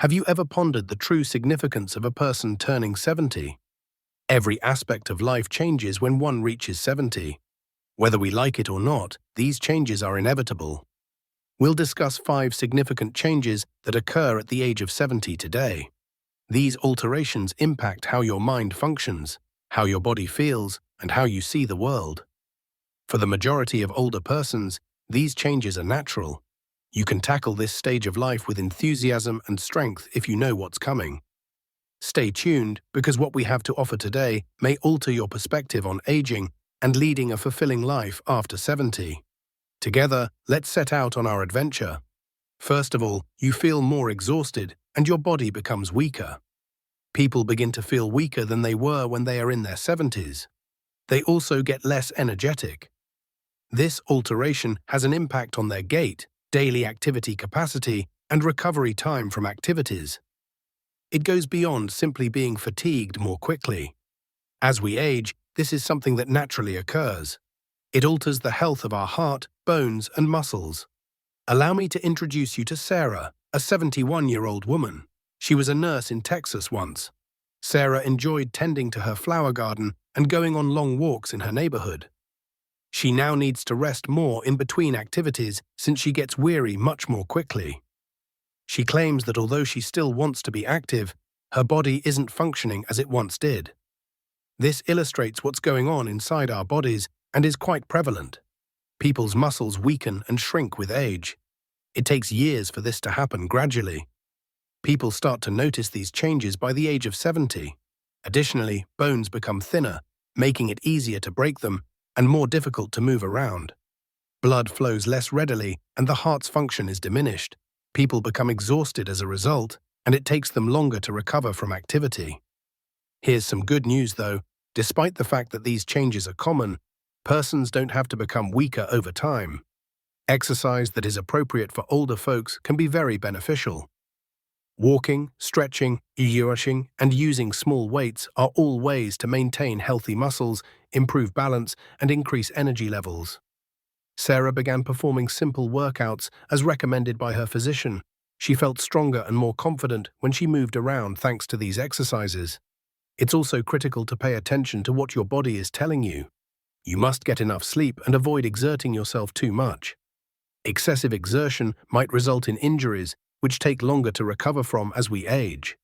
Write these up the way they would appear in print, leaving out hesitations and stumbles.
Have you ever pondered the true significance of a person turning 70? Every aspect of life changes when one reaches 70. Whether we like it or not, these changes are inevitable. We'll discuss 5 significant changes that occur at the age of 70 today. These alterations impact how your mind functions, how your body feels, and how you see the world. For the majority of older persons, these changes are natural. You can tackle this stage of life with enthusiasm and strength if you know what's coming. Stay tuned, because what we have to offer today may alter your perspective on aging and leading a fulfilling life after 70. Together, let's set out on our adventure. First of all, you feel more exhausted and your body becomes weaker. People begin to feel weaker than they were when they are in their 70s. They also get less energetic. This alteration has an impact on their gait, daily activity capacity, and recovery time from activities. It goes beyond simply being fatigued more quickly. As we age, this is something that naturally occurs. It alters the health of our heart, bones, and muscles. Allow me to introduce you to Sarah, a 71-year-old woman. She was a nurse in Texas once. Sarah enjoyed tending to her flower garden and going on long walks in her neighborhood. She now needs to rest more in between activities since she gets weary much more quickly. She claims that although she still wants to be active, her body isn't functioning as it once did. This illustrates what's going on inside our bodies and is quite prevalent. People's muscles weaken and shrink with age. It takes years for this to happen gradually. People start to notice these changes by the age of 70. Additionally, bones become thinner, making it easier to break them and more difficult to move around. Blood flows less readily and the heart's function is diminished. People become exhausted as a result, and it takes them longer to recover from activity. Here's some good news though. Despite the fact that these changes are common, persons don't have to become weaker over time. Exercise that is appropriate for older folks can be very beneficial. Walking, stretching, stretching, and using small weights are all ways to maintain healthy muscles, improve balance, and increase energy levels. Sarah began performing simple workouts as recommended by her physician. She felt stronger and more confident when she moved around thanks to these exercises. It's also critical to pay attention to what your body is telling you. You must get enough sleep and avoid exerting yourself too much. Excessive exertion might result in injuries, which take longer to recover from as we age.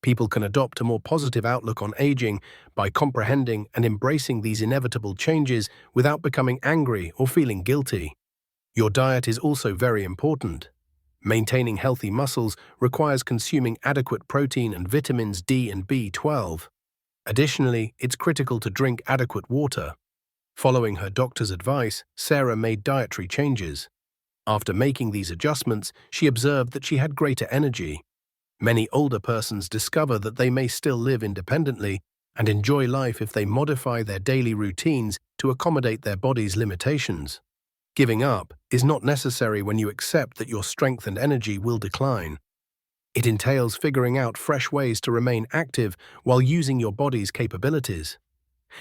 People can adopt a more positive outlook on aging by comprehending and embracing these inevitable changes without becoming angry or feeling guilty. Your diet is also very important. Maintaining healthy muscles requires consuming adequate protein and vitamins D and B12. Additionally, it's critical to drink adequate water. Following her doctor's advice, Sarah made dietary changes. After making these adjustments, she observed that she had greater energy. Many older persons discover that they may still live independently and enjoy life if they modify their daily routines to accommodate their body's limitations. Giving up is not necessary when you accept that your strength and energy will decline. It entails figuring out fresh ways to remain active while using your body's capabilities.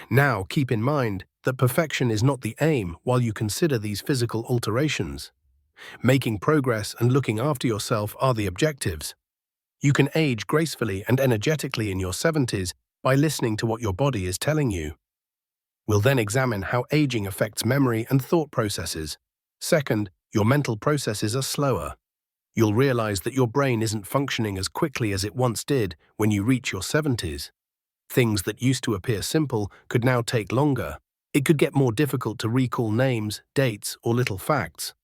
Now, keep in mind that perfection is not the aim while you consider these physical alterations. Making progress and looking after yourself are the objectives. You can age gracefully and energetically in your 70s by listening to what your body is telling you. We'll then examine how aging affects memory and thought processes. Second, your mental processes are slower. You'll realize that your brain isn't functioning as quickly as it once did when you reach your 70s. Things that used to appear simple could now take longer. It could get more difficult to recall names, dates, or little facts.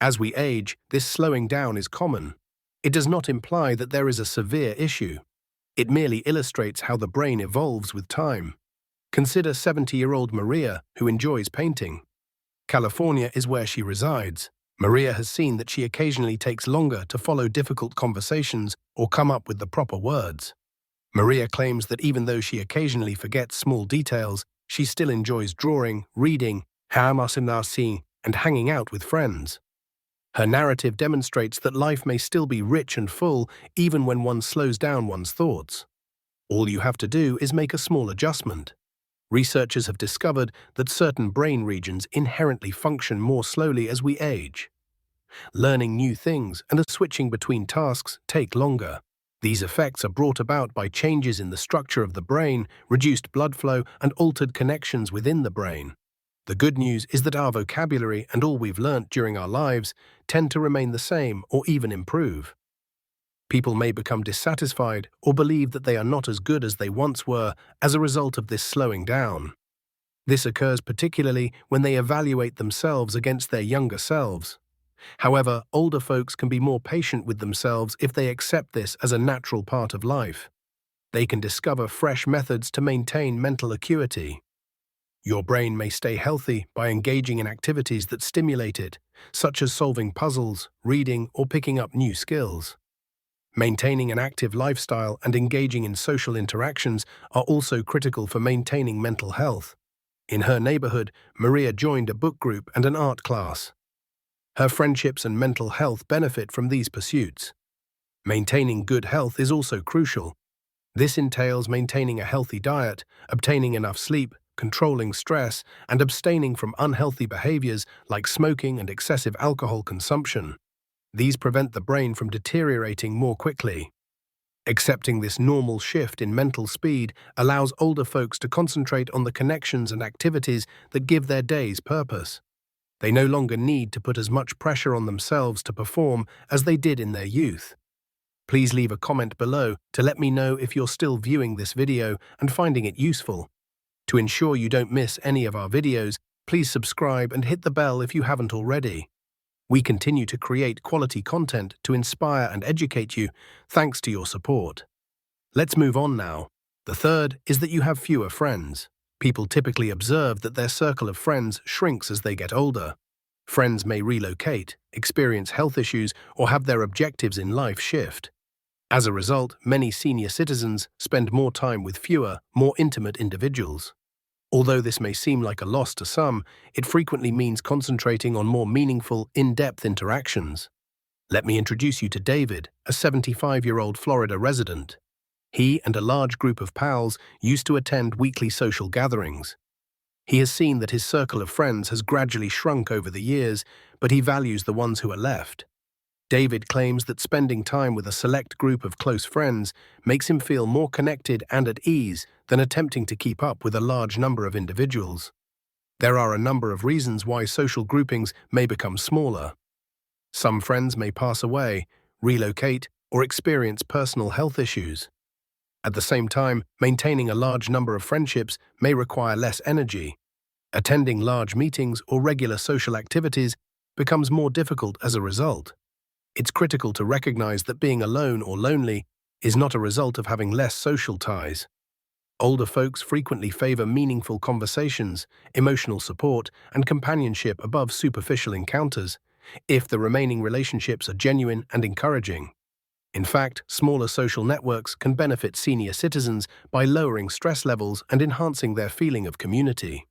As we age, this slowing down is common. It does not imply that there is a severe issue. It merely illustrates how the brain evolves with time. Consider 70-year-old Maria, who enjoys painting. California is where she resides. Maria has seen that she occasionally takes longer to follow difficult conversations or come up with the proper words. Maria claims that even though she occasionally forgets small details, she still enjoys drawing, reading, and hanging out with friends. Her narrative demonstrates that life may still be rich and full even when one slows down one's thoughts. All you have to do is make a small adjustment. Researchers have discovered that certain brain regions inherently function more slowly as we age. Learning new things and switching between tasks take longer. These effects are brought about by changes in the structure of the brain, reduced blood flow, and altered connections within the brain. The good news is that our vocabulary and all we've learnt during our lives tend to remain the same or even improve. People may become dissatisfied or believe that they are not as good as they once were as a result of this slowing down. This occurs particularly when they evaluate themselves against their younger selves. However, older folks can be more patient with themselves if they accept this as a natural part of life. They can discover fresh methods to maintain mental acuity. Your brain may stay healthy by engaging in activities that stimulate it, such as solving puzzles, reading, or picking up new skills. Maintaining an active lifestyle and engaging in social interactions are also critical for maintaining mental health. In her neighborhood, Maria joined a book group and an art class. Her friendships and mental health benefit from these pursuits. Maintaining good health is also crucial. This entails maintaining a healthy diet, obtaining enough sleep, controlling stress, and abstaining from unhealthy behaviors like smoking and excessive alcohol consumption. These prevent the brain from deteriorating more quickly. Accepting this normal shift in mental speed allows older folks to concentrate on the connections and activities that give their days purpose. They no longer need to put as much pressure on themselves to perform as they did in their youth. Please leave a comment below to let me know if you're still viewing this video and finding it useful. To ensure you don't miss any of our videos, please subscribe and hit the bell if you haven't already. We continue to create quality content to inspire and educate you, thanks to your support. Let's move on now. The third is that you have fewer friends. People typically observe that their circle of friends shrinks as they get older. Friends may relocate, experience health issues, or have their objectives in life shift. As a result, many senior citizens spend more time with fewer, more intimate individuals. Although this may seem like a loss to some, it frequently means concentrating on more meaningful, in-depth interactions. Let me introduce you to David, a 75-year-old Florida resident. He and a large group of pals used to attend weekly social gatherings. He has seen that his circle of friends has gradually shrunk over the years, but he values the ones who are left. David claims that spending time with a select group of close friends makes him feel more connected and at ease than attempting to keep up with a large number of individuals. There are a number of reasons why social groupings may become smaller. Some friends may pass away, relocate, or experience personal health issues. At the same time, maintaining a large number of friendships may require less energy. Attending large meetings or regular social activities becomes more difficult as a result. It's critical to recognize that being alone or lonely is not a result of having less social ties. Older folks frequently favor meaningful conversations, emotional support, and companionship above superficial encounters, if the remaining relationships are genuine and encouraging. In fact, smaller social networks can benefit senior citizens by lowering stress levels and enhancing their feeling of community.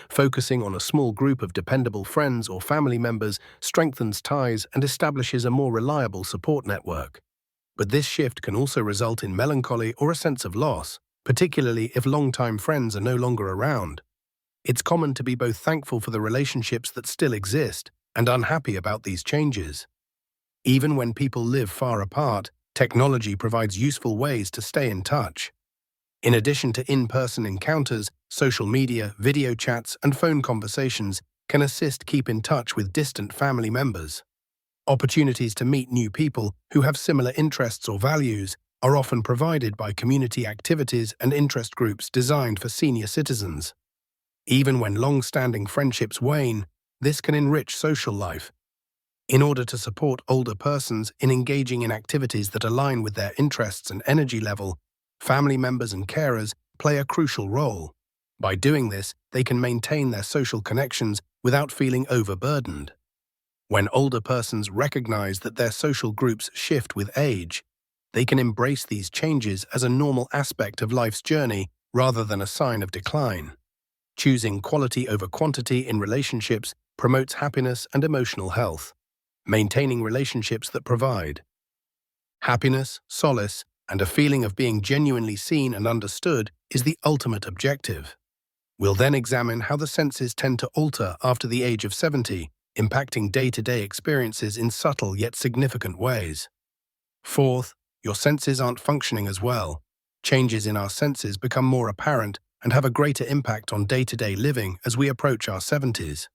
Focusing on a small group of dependable friends or family members strengthens ties and establishes a more reliable support network. But this shift can also result in melancholy or a sense of loss, particularly if longtime friends are no longer around. It's common to be both thankful for the relationships that still exist and unhappy about these changes. Even when people live far apart, technology provides useful ways to stay in touch. In addition to in-person encounters, social media, video chats, and phone conversations can assist keep in touch with distant family members. Opportunities to meet new people who have similar interests or values are often provided by community activities and interest groups designed for senior citizens. Even when long-standing friendships wane, this can enrich social life. In order to support older persons in engaging in activities that align with their interests and energy level, family members and carers play a crucial role. By doing this, they can maintain their social connections without feeling overburdened. When older persons recognize that their social groups shift with age, they can embrace these changes as a normal aspect of life's journey rather than a sign of decline. Choosing quality over quantity in relationships promotes happiness and emotional health. Maintaining relationships that provide happiness, solace, and a feeling of being genuinely seen and understood is the ultimate objective. We'll then examine how the senses tend to alter after the age of 70 impacting day-to-day experiences in subtle yet significant ways. Fourth, your senses aren't functioning as well. Changes in our senses become more apparent and have a greater impact on day-to-day living as we approach our 70s.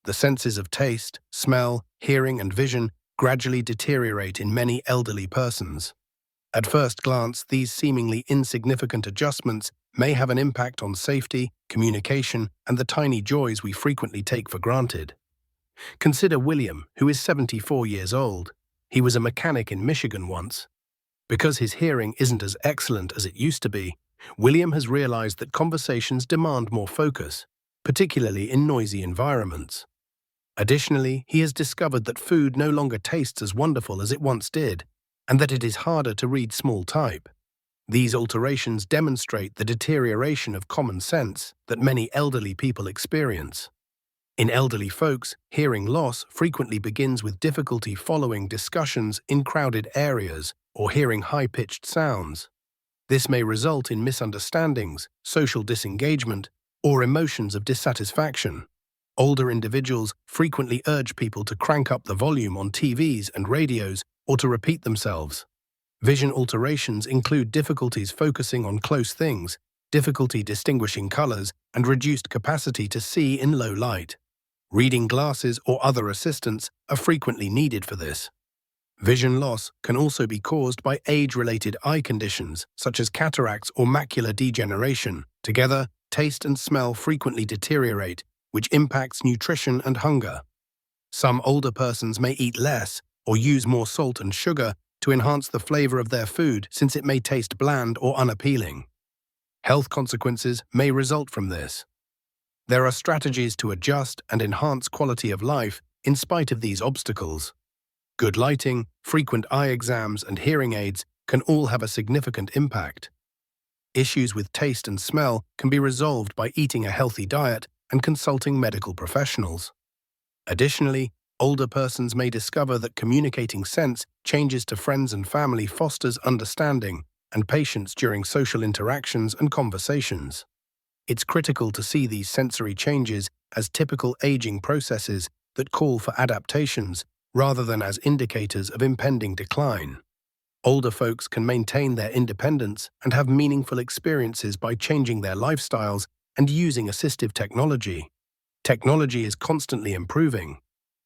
The senses of taste, smell, hearing, and vision gradually deteriorate in many elderly persons. At first glance, these seemingly insignificant adjustments may have an impact on safety, communication, and the tiny joys we frequently take for granted. Consider William, who is 74 years old. He was a mechanic in Michigan once. Because his hearing isn't as excellent as it used to be, William has realized that conversations demand more focus, particularly in noisy environments. Additionally, he has discovered that food no longer tastes as wonderful as it once did, and that it is harder to read small type. These alterations demonstrate the deterioration of common sense that many elderly people experience. In elderly folks, hearing loss frequently begins with difficulty following discussions in crowded areas or hearing high-pitched sounds. This may result in misunderstandings, social disengagement, or emotions of dissatisfaction. Older individuals frequently urge people to crank up the volume on TVs and radios or to repeat themselves. Vision alterations include difficulties focusing on close things, difficulty distinguishing colors, and reduced capacity to see in low light. Reading glasses or other assistance are frequently needed for this. Vision loss can also be caused by age-related eye conditions, such as cataracts or macular degeneration. Together, taste and smell frequently deteriorate, which impacts nutrition and hunger. Some older persons may eat less or use more salt and sugar to enhance the flavor of their food since it may taste bland or unappealing. Health consequences may result from this. There are strategies to adjust and enhance quality of life in spite of these obstacles. Good lighting, frequent eye exams, and hearing aids can all have a significant impact. Issues with taste and smell can be resolved by eating a healthy diet and consulting medical professionals. Additionally, older persons may discover that communicating sense changes to friends and family fosters understanding and patience during social interactions and conversations. It's critical to see these sensory changes as typical aging processes that call for adaptations rather than as indicators of impending decline. Older folks can maintain their independence and have meaningful experiences by changing their lifestyles and using assistive technology. Technology is constantly improving,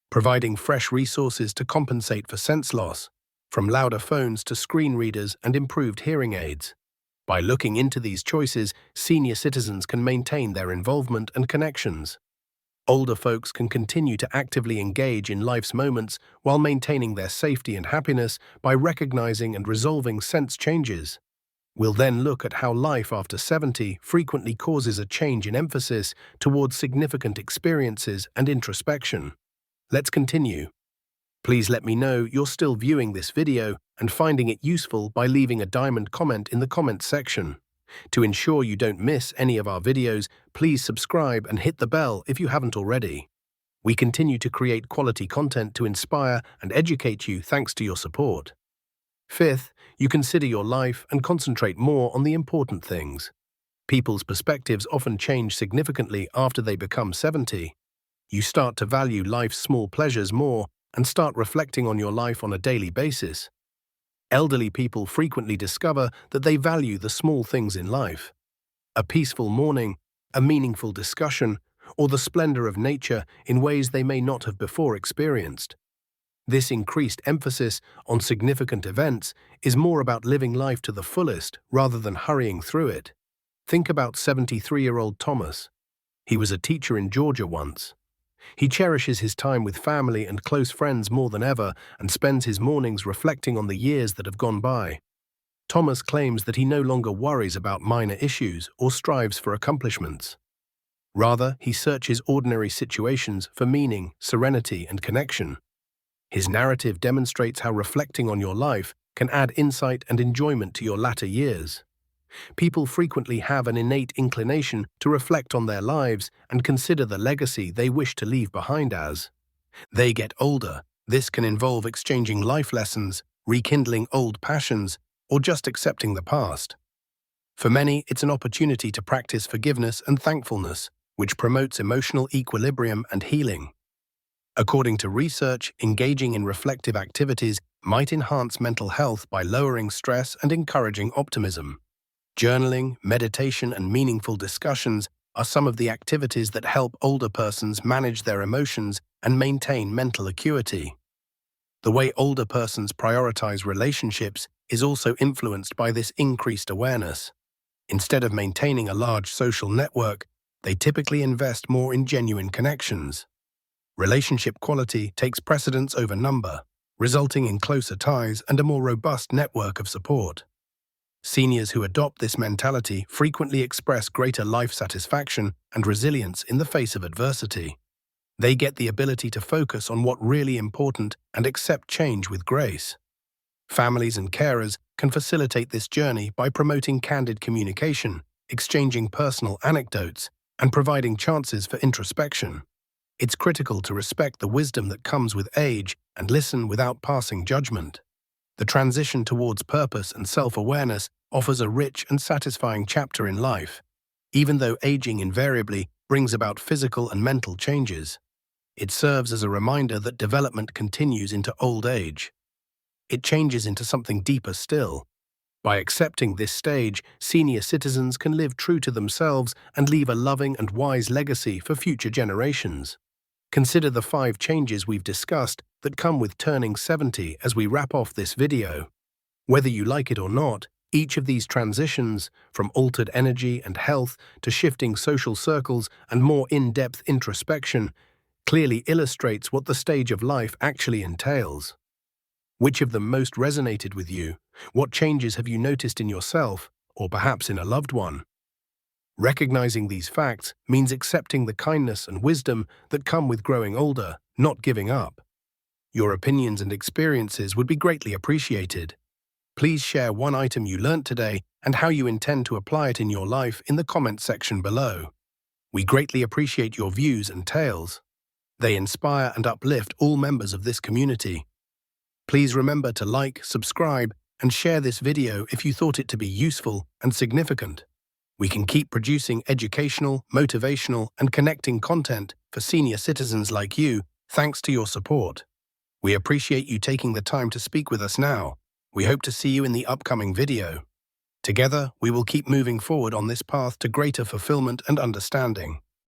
providing fresh resources to compensate for sense loss, from louder phones to screen readers and improved hearing aids. By looking into these choices, senior citizens can maintain their involvement and connections. Older folks can continue to actively engage in life's moments while maintaining their safety and happiness by recognizing and resolving sense changes. We'll then look at how life after 70 frequently causes a change in emphasis towards significant experiences and introspection. Let's continue. Please let me know you're still viewing this video and finding it useful by leaving a diamond comment in the comments section. To ensure you don't miss any of our videos, please subscribe and hit the bell if you haven't already. We continue to create quality content to inspire and educate you thanks to your support. Fifth, you consider your life and concentrate more on the important things. People's perspectives often change significantly after they become 70. You start to value life's small pleasures more and start reflecting on your life on a daily basis. Elderly people frequently discover that they value the small things in life. A peaceful morning, a meaningful discussion, or the splendor of nature in ways they may not have before experienced. This increased emphasis on significant events is more about living life to the fullest rather than hurrying through it. Think about 73-year-old Thomas. He was a teacher in Georgia once. He cherishes his time with family and close friends more than ever and spends his mornings reflecting on the years that have gone by. Thomas claims that he no longer worries about minor issues or strives for accomplishments. Rather, he searches ordinary situations for meaning, serenity, and connection. His narrative demonstrates how reflecting on your life can add insight and enjoyment to your latter years. People frequently have an innate inclination to reflect on their lives and consider the legacy they wish to leave behind as they get older. This can involve exchanging life lessons, rekindling old passions, or just accepting the past. For many, it's an opportunity to practice forgiveness and thankfulness, which promotes emotional equilibrium and healing. According to research, engaging in reflective activities might enhance mental health by lowering stress and encouraging optimism. Journaling, meditation, and meaningful discussions are some of the activities that help older persons manage their emotions and maintain mental acuity. The way older persons prioritize relationships is also influenced by this increased awareness. Instead of maintaining a large social network, they typically invest more in genuine connections. Relationship quality takes precedence over number, resulting in closer ties and a more robust network of support. Seniors who adopt this mentality frequently express greater life satisfaction and resilience in the face of adversity. They get the ability to focus on what really important and accept change with grace. Families and carers can facilitate this journey by promoting candid communication, exchanging personal anecdotes, and providing chances for introspection. It's critical to respect the wisdom that comes with age and listen without passing judgment. The transition towards purpose and self-awareness offers a rich and satisfying chapter in life. Even though aging invariably brings about physical and mental changes, it serves as a reminder that development continues into old age. It changes into something deeper still. By accepting this stage, senior citizens can live true to themselves and leave a loving and wise legacy for future generations. Consider the 5 changes we've discussed that come with turning 70 as we wrap off this video. Whether you like it or not, each of these transitions, from altered energy and health to shifting social circles and more in-depth introspection, clearly illustrates what the stage of life actually entails. Which of them most resonated with you? What changes have you noticed in yourself, or perhaps in a loved one? Recognizing these facts means accepting the kindness and wisdom that come with growing older, not giving up. Your opinions and experiences would be greatly appreciated. Please share one item you learnt today and how you intend to apply it in your life in the comment section below. We greatly appreciate your views and tales. They inspire and uplift all members of this community. Please remember to like, subscribe, and share this video if you thought it to be useful and significant. We can keep producing educational, motivational, and connecting content for senior citizens like you, thanks to your support. We appreciate you taking the time to speak with us now. We hope to see you in the upcoming video. Together, we will keep moving forward on this path to greater fulfillment and understanding.